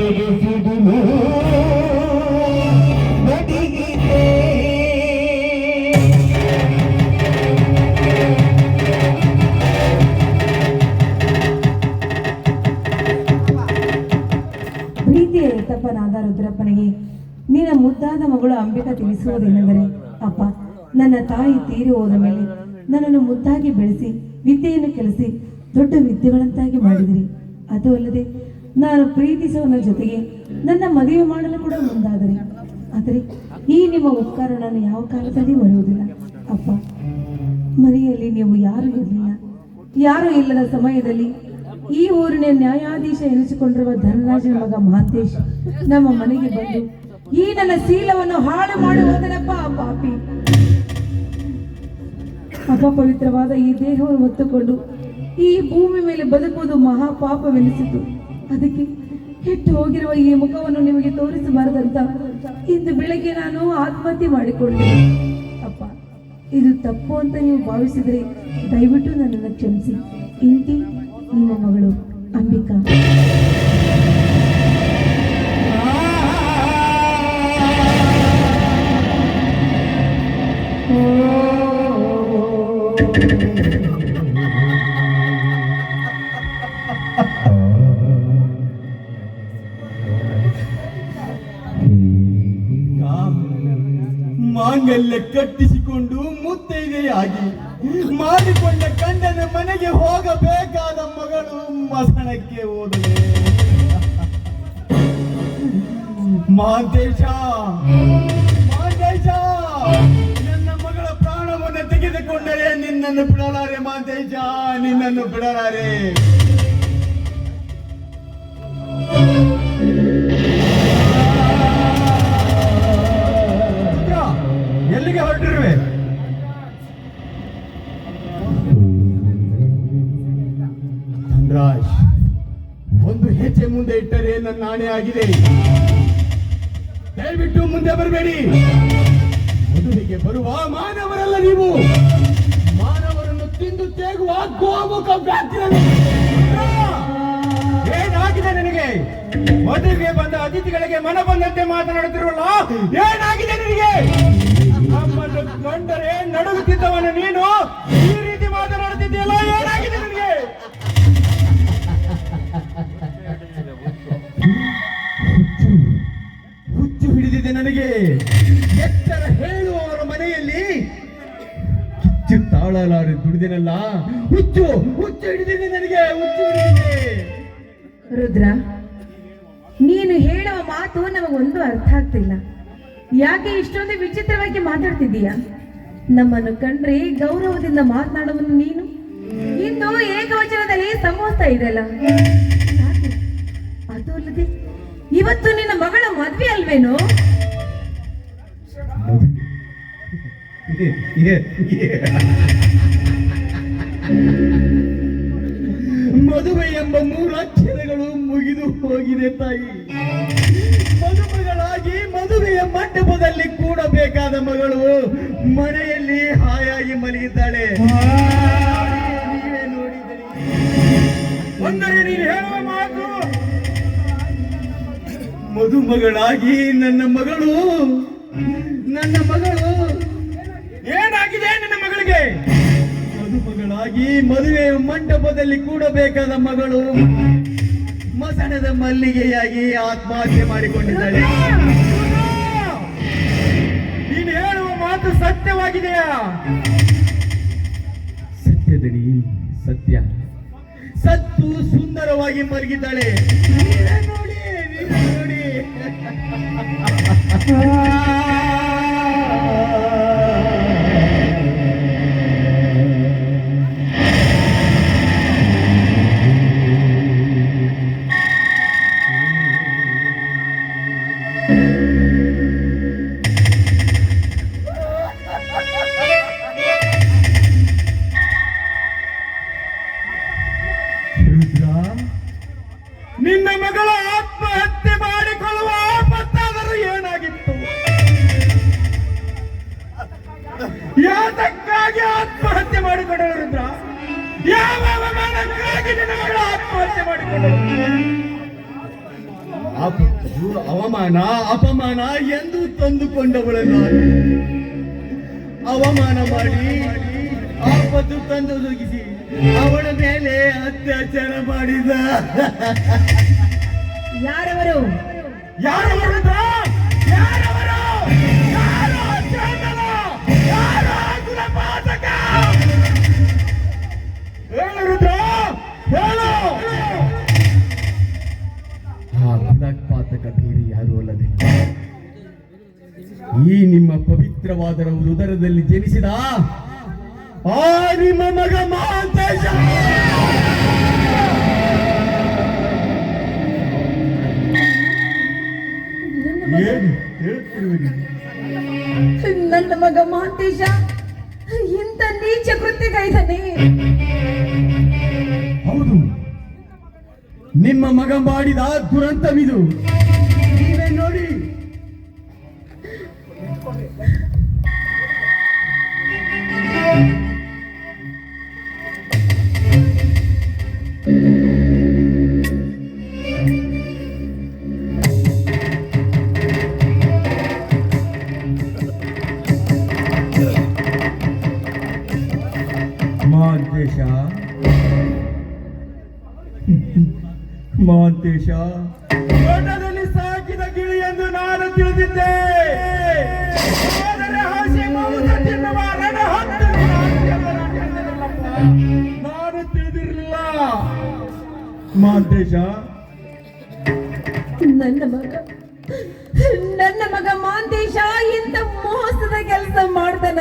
ಎದೆಗೆ ಸಿಡಿಲು ನಡಿಗಿದೆ. ಪ್ರೀತಿಯ ತಪ್ಪನಾದ ರುದ್ರಪ್ಪನಿಗೆ ನಿನ್ನ ಮುದ್ದಾದ ಮಗಳು ಅಂಬಿಕಾ ತಿಳಿಸುವುದೇನೆಂದರೆ, ಅಪ್ಪ, ನನ್ನ ತಾಯಿ ತೀರಿ ಹೋದ ಮೇಲೆ ನನ್ನನ್ನು ಮುದ್ದಾಗಿ ಬೆಳೆಸಿ ವಿದ್ಯೆಯನ್ನು ಕಲಿಸಿ ದೊಡ್ಡ ವಿದ್ಯೆಗಳಂತಾಗಿ ಮಾಡಿದಿರಿ. ಅದು ಅಲ್ಲದೆ ನಾನು ಪ್ರೀತಿಸುವನ ಜೊತೆಗೆ ನನ್ನ ಮದುವೆ ಮಾಡಲು ಕೂಡ ಮುಂದಾದರೆ, ಆದರೆ ಈ ನಿಮ್ಮ ಉಪಕಾರ ನಾನು ಯಾವ ಕಾಲದಲ್ಲಿ ಮರೆಯುವುದಿಲ್ಲ. ಅಪ್ಪ, ಮನೆಯಲ್ಲಿ ನೀವು ಯಾರೂ ಇರಲಿಲ್ಲ. ಯಾರೂ ಇಲ್ಲದ ಸಮಯದಲ್ಲಿ ಈ ಊರಿನ ನ್ಯಾಯಾಧೀಶ ಎನಿಸಿಕೊಂಡಿರುವ ಧನರಾಜನ ಮಗ ಮಹಾಂತೇಶ್ ನಮ್ಮ ಮನೆಗೆ ಬಂದು ಈ ನನ್ನ ಶೀಲವನ್ನು ಹಾಳು ಮಾಡಿ ಹೋದನಪ್ಪ ಪಾಪಿ. ಅಪವಿತ್ರವಾದ ಈ ದೇಹವನ್ನು ಹೊತ್ತುಕೊಂಡು ಈ ಭೂಮಿ ಮೇಲೆ ಬದುಕುವುದು ಮಹಾಪಾಪವೆನಿಸಿತು. ಅದಕ್ಕೆ ಕೆಟ್ಟು ಹೋಗಿರುವ ಈ ಮುಖವನ್ನು ನಿಮಗೆ ತೋರಿಸಬಾರದಂತ ಇಂದು ಬೆಳಗ್ಗೆ ನಾನು ಆತ್ಮಹತ್ಯೆ ಮಾಡಿಕೊಂಡೆ. ಅಪ್ಪ, ಇದು ತಪ್ಪು ಅಂತ ನೀವು ಭಾವಿಸಿದರೆ ದಯವಿಟ್ಟು ನನ್ನನ್ನು ಕ್ಷಮಿಸಿ. ಇಂತಿ ನಿಮ್ಮ ಮಗಳು ಅಂಬಿಕಾ. ಮಾಂಗಲ್ಯ ಕಟ್ಟಿಸಿಕೊಂಡು ಮುತ್ತೈದೆಯಾಗಿ ಮಾಡಿಕೊಂಡ ಗಂಡನ ಮನೆಗೆ ಹೋಗಬೇಕಾದ ಮಗಳು ಮಸಣಕ್ಕೆ ಹೋದಳು. ಮಹಾಂತೇಶ, ನನ್ನ ಮಗಳ ಪ್ರಾಣವನ್ನು ತೆಗೆದುಕೊಂಡರೆ ನಿನ್ನನ್ನು ಬಿಡಲಾರೆ. ಮಹಾಂತೇಶ, ನಿನ್ನನ್ನು ಬಿಡಲಾರೆ. ಎಲ್ಲಿಗೆ ಹೊರಟಿರುವೆ? ಧನರಾಜ್, ಒಂದು ಹೆಜ್ಜೆ ಮುಂದೆ ಇಟ್ಟರೆ ನನ್ನ ಆಣೆ ಆಗಿದೆ. ದಯವಿಟ್ಟು ಮುಂದೆ ಬರಬೇಡಿ. ಮದುವೆಗೆ ಬರುವ ಮಾನವರಲ್ಲ ನೀವು. ಮಾನವರನ್ನು ತಿಂದು ತೇಗುವ ಗೋಮುಖ ವ್ಯಾಘ್ರರು. ಏನಾಗಿದೆ ನಿನಗೆ? ಮದುವೆಗೆ ಬಂದ ಅತಿಥಿಗಳಿಗೆ ಮನ ಬಂದಂತೆ ಮಾತನಾಡುತ್ತಿರುವಲ್ಲ, ಏನಾಗಿದೆ ನಿನಗೆ? ನಮ್ಮನ್ನು ಕಂಡರೆ ನಡುಗುತ್ತಿದ್ದವನು ನೀನು ಈ ರೀತಿ ಮಾತನಾಡುತ್ತಿದ್ದೀಯಲ್ಲ, ಏನಾಗಿದೆ ನಿನಗೆ? ಹುಚ್ಚು ಹಿಡಿದಿದೆ ನನಗೆ. ಎಚ್ಚರ ಹೇಳುವವರ ಮನೆಯಲ್ಲಿ ಕಿಚ್ಚು ತಾಳಲಾರೆ ದುಡಿದಿನಲ್ಲ. ಹುಚ್ಚು ಹಿಡಿದಿದೆ ನನಗೆ, ಹುಚ್ಚು ಹಿಡಿದಿದೆ. ರುದ್ರ, ನೀನು ಹೇಳುವ ಮಾತು ನಮಗೊಂದು ಅರ್ಥ ಆಗ್ತಿಲ್ಲ. ಯಾಕೆ ಇಷ್ಟೊಂದು ವಿಚಿತ್ರವಾಗಿ ಮಾತಾಡ್ತಿದ್ದೀಯಾ? ನಮ್ಮನ್ನು ಕಂಡ್ರೆ ಗೌರವದಿಂದ ಮಾತನಾಡುವನ್ನು ನೀನು ಇಂದು ಏಕವಚನದಲ್ಲಿ ಸಂಬೋಧಿಸ್ತಾ ಇದೆಯಲ್ಲ, ಅದು ಅಲ್ಲದೆ ಇವತ್ತು ನಿನ್ನ ಮಗಳ ಮದ್ವೆ ಅಲ್ವೇನೋ? ಮದುವೆ ಎಂಬ 3 ಅಕ್ಷರಗಳು ಮುಗಿದು ಹೋಗಿದೆ ತಾಯಿ. ಮದುಮಗಳಾಗಿ ಮದುವೆಯ ಮಂಟಪದಲ್ಲಿ ಕೂಡಬೇಕಾದ ಮಗಳು ಮನೆಯಲ್ಲಿ ಹಾಯಾಗಿ ಮಲಗಿದ್ದಾಳೆ. ನೀವೇ ನೋಡಿದರೆ ಅಂದರೆ ನೀನು ಹೇಳುವ ಮಾತು, ಮದುಮಗಳಾಗಿ ನನ್ನ ಮಗಳು ಏನಾಗಿದೆ ನಿನ್ನ ಮಗಳಿಗೆ? ಮದುಮಗಳಾಗಿ ಮದುವೆ ಮಂಟಪದಲ್ಲಿ ಕೂಡಬೇಕಾದ ಮಗಳು ಮಸಣದ ಮಲ್ಲಿಗೆಯಾಗಿ ಆತ್ಮಹತ್ಯೆ ಮಾಡಿಕೊಂಡಿದ್ದಾಳೆ. ನೀನು ಹೇಳುವ ಮಾತು ಸತ್ಯವಾಗಿದೆಯಾ? ಸತ್ಯದಡಿ ಸತ್ಯ. ಸತ್ತು ಸುಂದರವಾಗಿ ಮಲಗಿದ್ದಾಳೆ. ನೋಡಿ. ನಿನ್ನ ಮಗಳ ಆತ್ಮಹತ್ಯೆ ಮಾಡಿಕೊಳ್ಳುವ ಆಪತ್ತಾದರೂ ಏನಾಗಿತ್ತು? ಅವಮಾನ ಅಪಮಾನ ಎಂದು ತಂದುಕೊಂಡವಳನ್ನು ಅವಮಾನ ಮಾಡಿ ಆಪತ್ತು ತಂದೊದಗಿಸಿ ಅವಳ ಮೇಲೆ ಅತ್ಯಾಚಾರ ಮಾಡಿದ. ಯಾರವರು? ಯಾರವರು? ಯಾರವರು? ಯಾರು ಚಂದನ? ಯಾರು ಕುಲಪಾತಕ? ಹೇಳು ರುದ್ರ, ಹೇಳು. ಆ ಕುಲಪಾತಕ ಬೇರೆ ಯಾರು ಅಲ್ಲದೆ ಈ ನಿಮ್ಮ ಪವಿತ್ರವಾದ ಉದರದಲ್ಲಿ ಜನಿಸಿದ ಆ ನಿಮ್ಮ ಮಗ ಮಹಾಂತೇಶ. ಏನು ಹೇಳ್ತಿರುವಿರಿ? ನನ್ನ ಮಗ ಮಹಾಂತೇಶ ಇಂಥ ನೀಚ ಕೃತ್ಯಗೈದನೆ. ಹೌದು, ನಿಮ್ಮ ಮಗ ಮಾಡಿದ ದುರಂತವಿದು. ನೀವೇ ನೋಡಿ. ಮಹಾಂತೇಶ, ಮಹಾಂತೇಶ, ತೋಟದಲ್ಲಿ ಸಾಕಿದ ಗಿಳಿ ಎಂದು ನಾನು ತಿಳಿದಿದ್ದೆ. ಆದರೆ ಹಸಿ ಮಾಂಸ ತಿನ್ನುವ ರಣಹದ್ದಿನ ನಾನು ತಿಳಿದಿರಲಿಲ್ಲ. ಮಹಾಂತೇಶ, ನನ್ನ ಮಗ ಮಹಾಂತೇಶ ಇಂಥ ಮೋಸದ ಕೆಲಸ ಮಾಡ್ತಾನ